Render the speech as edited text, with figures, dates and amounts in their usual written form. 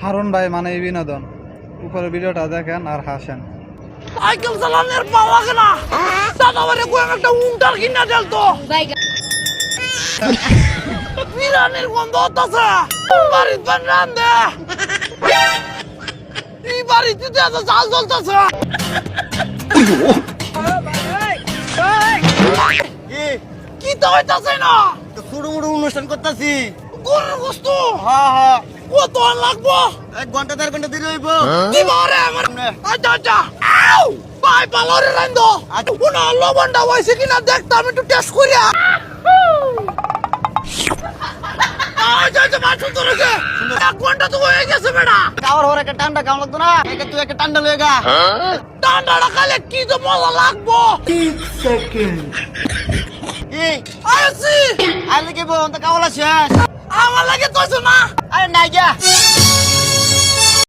হারুন ভাই মানে বিনোদন। উপরে ভিডিওটা দেখেন আর হাসেন। সাইকেল চালানোর পাওয়া গেল না দাদা বারে কই একটা উন্টার কিনা দেল তো বিরানের গন্ধ হতাছে বাড়িতে বান রান্দে এই বাড়িতে তো এত জাল জ্বলতাছে কি তো হইতাছে না ছোট মোটো অনুষ্ঠান করতেছি। গরুর গোস্ত হ্যাঁ হ্যাঁ, কত আর লাগবো 1 ঘন্টা 1.5 ঘন্টা দিলে হইব। দিবা রে আমার আচ্ছা আচ্ছা আউ বাই পালরে রান্দো উনা লবণটা হইছে কিনা দেখতে আমি একটু টেস্ট করিয়া আচ্ছা আচ্ছা মাছ তো রয়েছে 1 ঘন্টা তো হয়ে গেছে বেটা খাওয়ার হওয়ার একটা ঠান্ডা কাম লাগতো না, তুই একটা ঠান্ডা লয়ে গা। ঠান্ডাটা খাইলে কি যে মজা লাগবো এই আইছি আইলে কি বল, তো খাওয়ালা শেষ। আমার লাগে কইছো না আরে নাই যা